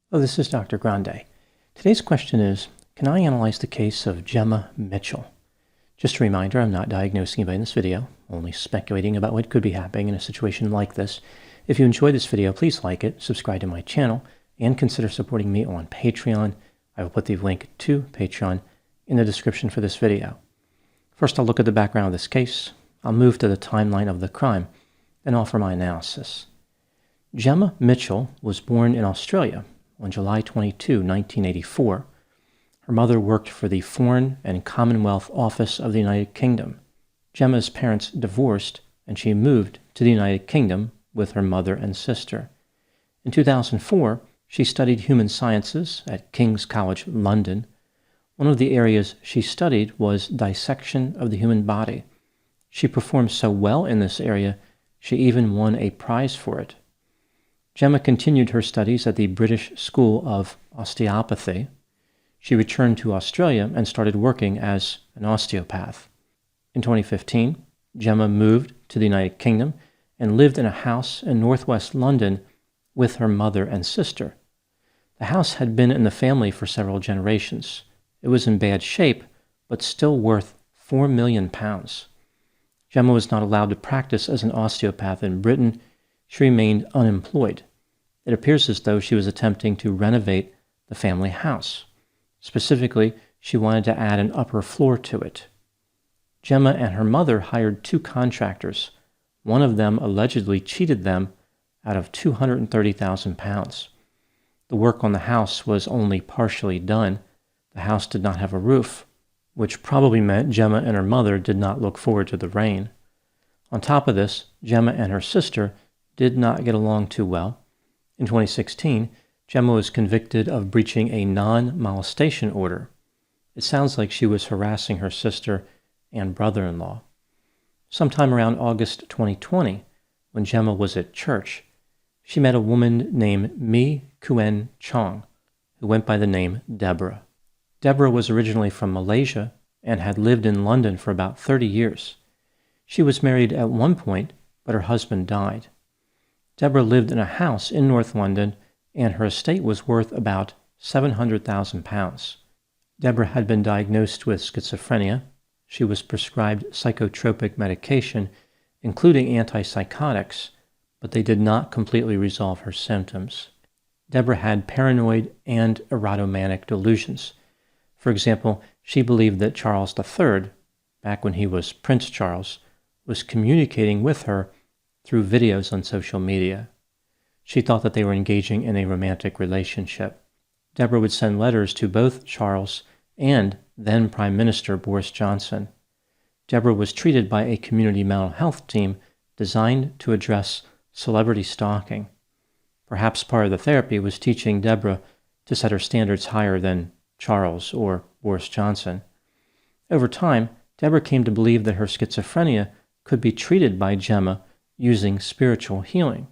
Hello, this is Dr. Grande. Today's question is, can I analyze the case of Jemma Mitchell? Just a reminder, I'm not diagnosing anybody in this video, only speculating about what could be happening in a situation like this. If you enjoyed this video, please like it, subscribe to my channel, and consider supporting me on Patreon. I will put the link to Patreon in the description for this video. First, I'll look at the background of this case. I'll move to the timeline of the crime, then offer my analysis. Jemma Mitchell was born in Australia on July 22, 1984. Her mother worked for the Foreign and Commonwealth Office of the United Kingdom. Jemma's parents divorced, and she moved to the United Kingdom with her mother and sister. In 2004, she studied human sciences at King's College London. One of the areas she studied was dissection of the human body. She performed so well in this area, she even won a prize for it. Jemma continued her studies at the British School of Osteopathy. She returned to Australia and started working as an osteopath. In 2015, Jemma moved to the United Kingdom and lived in a house in northwest London with her mother and sister. The house had been in the family for several generations. It was in bad shape, but still worth £4 million. Jemma was not allowed to practice as an osteopath in Britain. She remained unemployed. It appears as though she was attempting to renovate the family house. Specifically, she wanted to add an upper floor to it. Jemma and her mother hired 2 contractors. One of them allegedly cheated them out of £230,000. The work on the house was only partially done. The house did not have a roof, which probably meant Jemma and her mother did not look forward to the rain. On top of this, Jemma and her sister did not get along too well. In 2016, Jemma was convicted of breaching a non-molestation order. It sounds like she was harassing her sister and brother-in-law. Sometime around August 2020, when Jemma was at church, she met a woman named Chong, who went by the name Deborah. Deborah was originally from Malaysia and had lived in London for about 30 years. She was married at one point, but her husband died. Deborah lived in a house in North London, and her estate was worth about £700,000. Deborah had been diagnosed with schizophrenia. She was prescribed psychotropic medication, including antipsychotics, but they did not completely resolve her symptoms. Deborah had paranoid and erotomanic delusions. For example, she believed that Charles III, back when he was Prince Charles, was communicating with her through videos on social media. She thought that they were engaging in a romantic relationship. Deborah would send letters to both Charles and then Prime Minister Boris Johnson. Deborah was treated by a community mental health team designed to address celebrity stalking. Perhaps part of the therapy was teaching Deborah to set her standards higher than Charles or Boris Johnson. Over time, Deborah came to believe that her schizophrenia could be treated by Jemma using spiritual healing.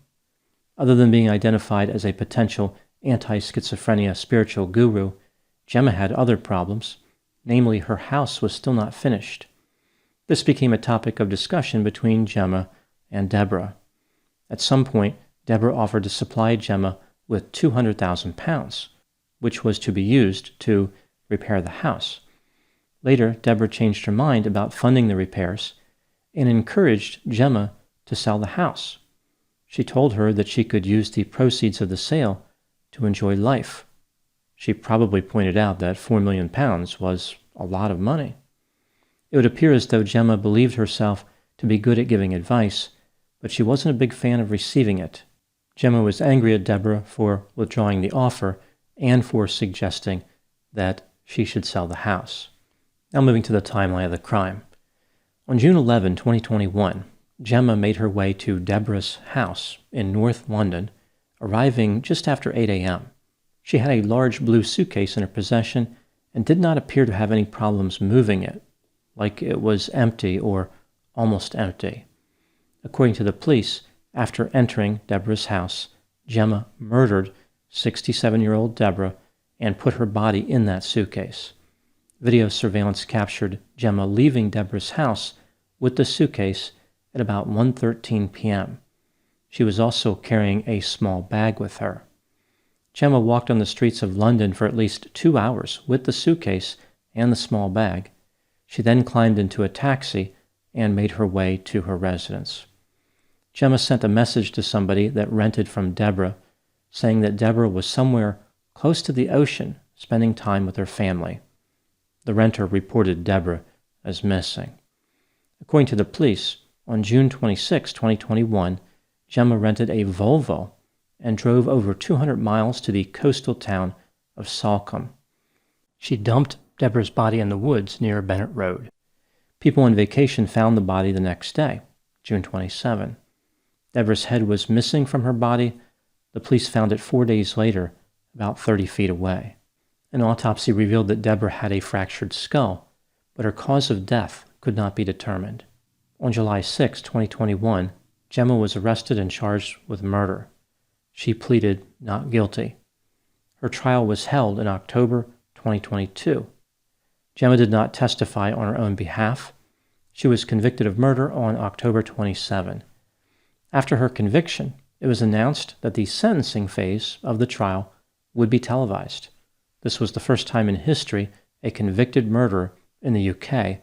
Other than being identified as a potential anti-schizophrenia spiritual guru, Jemma had other problems, namely her house was still not finished. This became a topic of discussion between Jemma and Deborah. At some point, Deborah offered to supply Jemma with £200,000, which was to be used to repair the house. Later, Deborah changed her mind about funding the repairs and encouraged Jemma to sell the house. She told her that she could use the proceeds of the sale to enjoy life. She probably pointed out that £4 million was a lot of money. It would appear as though Jemma believed herself to be good at giving advice, but she wasn't a big fan of receiving it. Jemma was angry at Deborah for withdrawing the offer and for suggesting that she should sell the house. Now moving to the timeline of the crime. On June 11, 2021, Jemma made her way to Deborah's house in North London, arriving just after 8 a.m. She had a large blue suitcase in her possession and did not appear to have any problems moving it, like it was empty or almost empty. According to the police, after entering Deborah's house, Jemma murdered 67-year-old Deborah and put her body in that suitcase. Video surveillance captured Jemma leaving Deborah's house with the suitcase at about 1:13 p.m. She was also carrying a small bag with her. Jemma walked on the streets of London for at least 2 hours with the suitcase and the small bag. She then climbed into a taxi and made her way to her residence. Jemma sent a message to somebody that rented from Deborah, saying that Deborah was somewhere close to the ocean spending time with her family. The renter reported Deborah as missing. According to the police, on June 26, 2021, Jemma rented a Volvo and drove over 200 miles to the coastal town of Stalker. She dumped Deborah's body in the woods near Bennett Road. People on vacation found the body the next day, June 27. Deborah's head was missing from her body. The police found it 4 days later, about 30 feet away. An autopsy revealed that Deborah had a fractured skull, but her cause of death could not be determined. On July 6, 2021, Jemma was arrested and charged with murder. She pleaded not guilty. Her trial was held in October 2022. Jemma did not testify on her own behalf. She was convicted of murder on October 27. After her conviction, it was announced that the sentencing phase of the trial would be televised. This was the first time in history a convicted murderer in the UK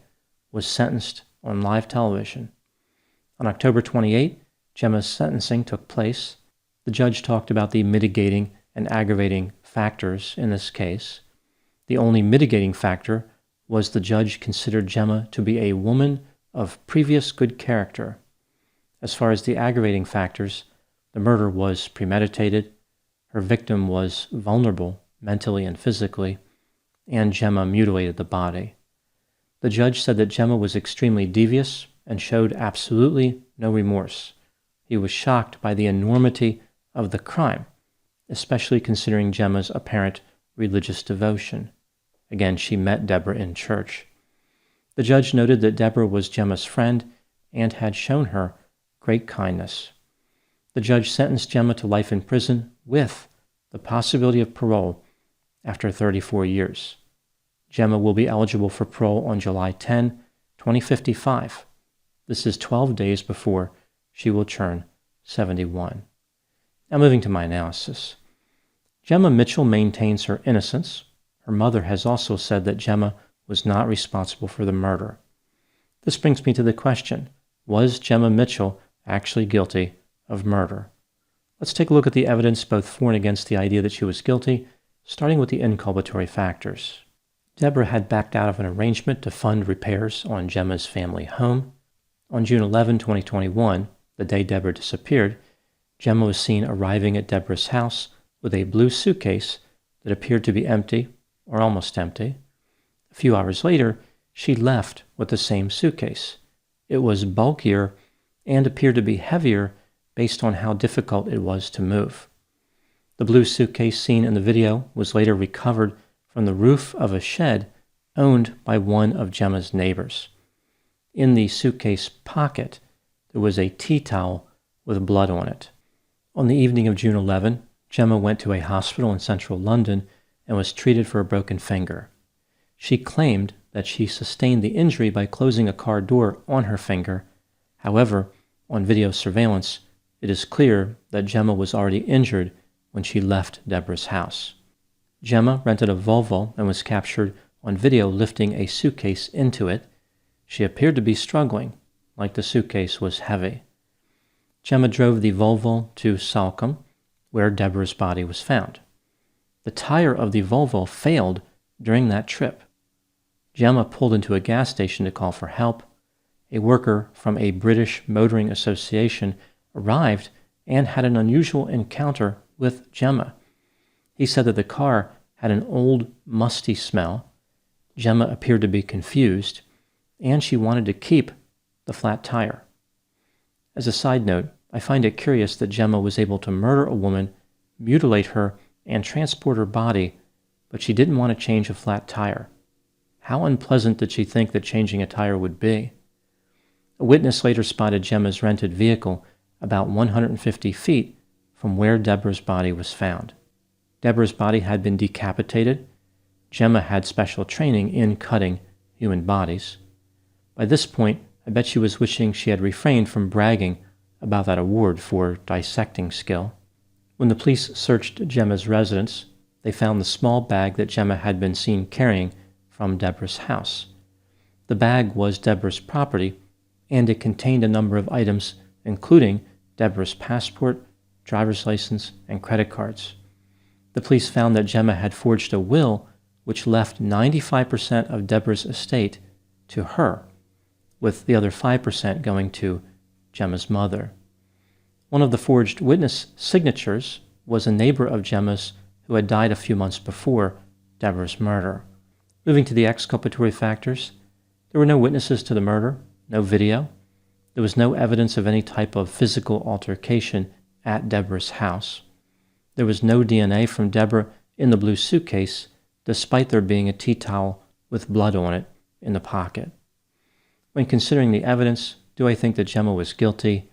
was sentenced on live television. On October 28, Jemma's sentencing took place. The judge talked about the mitigating and aggravating factors in this case. The only mitigating factor was the judge considered Jemma to be a woman of previous good character. As far as the aggravating factors, the murder was premeditated, her victim was vulnerable mentally and physically, and Jemma mutilated the body. The judge said that Jemma was extremely devious and showed absolutely no remorse. He was shocked by the enormity of the crime, especially considering Jemma's apparent religious devotion. Again, she met Deborah in church. The judge noted that Deborah was Jemma's friend and had shown her great kindness. The judge sentenced Jemma to life in prison with the possibility of parole after 34 years. Jemma will be eligible for parole on July 10, 2055. This is 12 days before she will turn 71. Now moving to my analysis. Jemma Mitchell maintains her innocence. Her mother has also said that Jemma was not responsible for the murder. This brings me to the question, was Jemma Mitchell actually guilty of murder? Let's take a look at the evidence both for and against the idea that she was guilty, starting with the inculpatory factors. Deborah had backed out of an arrangement to fund repairs on Jemma's family home. On June 11, 2021, the day Deborah disappeared, Jemma was seen arriving at Deborah's house with a blue suitcase that appeared to be empty or almost empty. A few hours later, she left with the same suitcase. It was bulkier and appeared to be heavier based on how difficult it was to move. The blue suitcase seen in the video was later recovered from the roof of a shed owned by one of Jemma's neighbors. In the suitcase pocket, there was a tea towel with blood on it. On the evening of June 11, Jemma went to a hospital in central London and was treated for a broken finger. She claimed that she sustained the injury by closing a car door on her finger. However, on video surveillance, it is clear that Jemma was already injured when she left Deborah's house. Jemma rented a Volvo and was captured on video lifting a suitcase into it. She appeared to be struggling, like the suitcase was heavy. Jemma drove the Volvo to Stalker, where Deborah's body was found. The tire of the Volvo failed during that trip. Jemma pulled into a gas station to call for help. A worker from a British Motoring Association arrived and had an unusual encounter with Jemma. He said that the car had an old, musty smell. Jemma appeared to be confused, and she wanted to keep the flat tire. As a side note, I find it curious that Jemma was able to murder a woman, mutilate her, and transport her body, but she didn't want to change a flat tire. How unpleasant did she think that changing a tire would be? A witness later spotted Jemma's rented vehicle about 150 feet from where Deborah's body was found. Deborah's body had been decapitated. Jemma had special training in cutting human bodies. By this point, I bet she was wishing she had refrained from bragging about that award for dissecting skill. When the police searched Jemma's residence, they found the small bag that Jemma had been seen carrying from Deborah's house. The bag was Deborah's property, and it contained a number of items, including Deborah's passport, driver's license, and credit cards. The police found that Jemma had forged a will which left 95% of Deborah's estate to her, with the other 5% going to Jemma's mother. One of the forged witness signatures was a neighbor of Jemma's who had died a few months before Deborah's murder. Moving to the exculpatory factors, there were no witnesses to the murder, no video. There was no evidence of any type of physical altercation at Deborah's house. There was no DNA from Deborah in the blue suitcase, despite there being a tea towel with blood on it in the pocket. When considering the evidence, do I think that Jemma was guilty?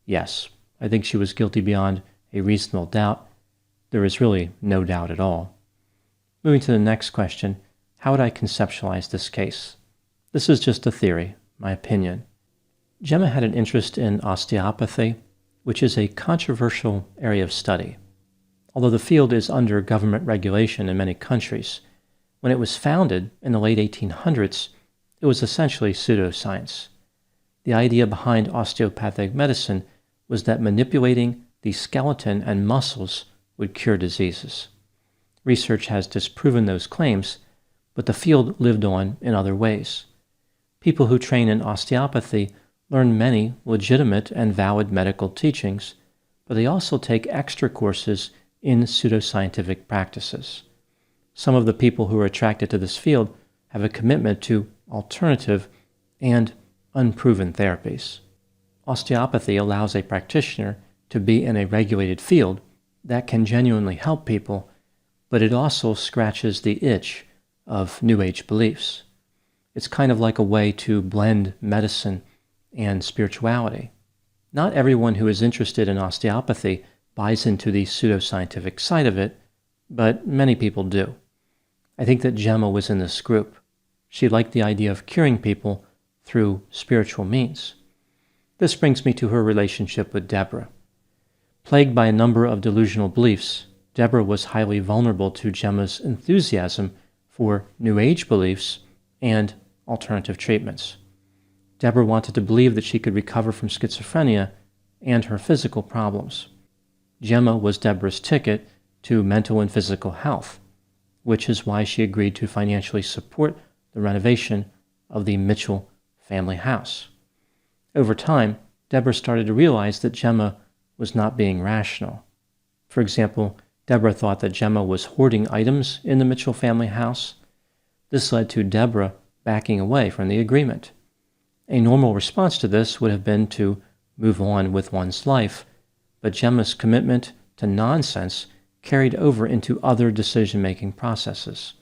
Yes, I think she was guilty beyond a reasonable doubt. There is really no doubt at all. Moving to the next question, how would I conceptualize this case? This is just a theory, my opinion. Jemma had an interest in osteopathy, which is a controversial area of study. Although the field is under government regulation in many countries, when it was founded in the late 1800s, it was essentially pseudoscience. The idea behind osteopathic medicine was that manipulating the skeleton and muscles would cure diseases. Research has disproven those claims, but the field lived on in other ways. People who train in osteopathy learn many legitimate and valid medical teachings, but they also take extra courses in pseudoscientific practices. Some of the people who are attracted to this field have a commitment to alternative and unproven therapies. Osteopathy allows a practitioner to be in a regulated field that can genuinely help people, but it also scratches the itch of New Age beliefs. It's kind of like a way to blend medicine and spirituality. Not everyone who is interested in osteopathy buys into the pseudoscientific side of it, but many people do. I think that Jemma was in this group. She liked the idea of curing people through spiritual means. This brings me to her relationship with Deborah. Plagued by a number of delusional beliefs, Deborah was highly vulnerable to Jemma's enthusiasm for New Age beliefs and alternative treatments. Deborah wanted to believe that she could recover from schizophrenia and her physical problems. Jemma was Deborah's ticket to mental and physical health, which is why she agreed to financially support the renovation of the Mitchell family house. Over time, Deborah started to realize that Jemma was not being rational. For example, Deborah thought that Jemma was hoarding items in the Mitchell family house. This led to Deborah backing away from the agreement. A normal response to this would have been to move on with one's life, but Jemma's commitment to nonsense carried over into other decision-making processes.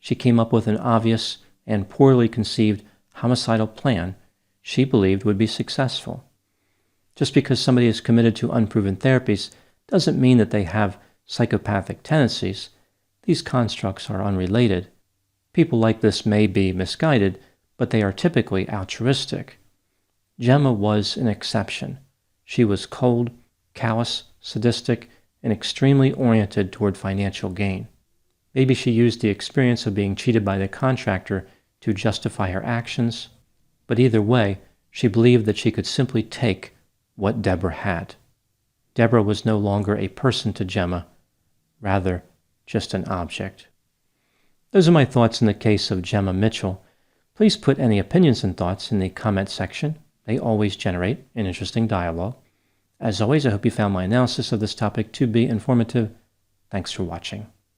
She came up with an obvious and poorly conceived homicidal plan she believed would be successful. Just because somebody is committed to unproven therapies doesn't mean that they have psychopathic tendencies. These constructs are unrelated. People like this may be misguided, but they are typically altruistic. Jemma was an exception. She was cold, callous, sadistic, and extremely oriented toward financial gain. Maybe she used the experience of being cheated by the contractor to justify her actions, but either way, she believed that she could simply take what Deborah had. Deborah was no longer a person to Jemma, rather just an object. Those are my thoughts in the case of Jemma Mitchell. Please put any opinions and thoughts in the comment section. They always generate an interesting dialogue. As always, I hope you found my analysis of this topic to be informative. Thanks for watching.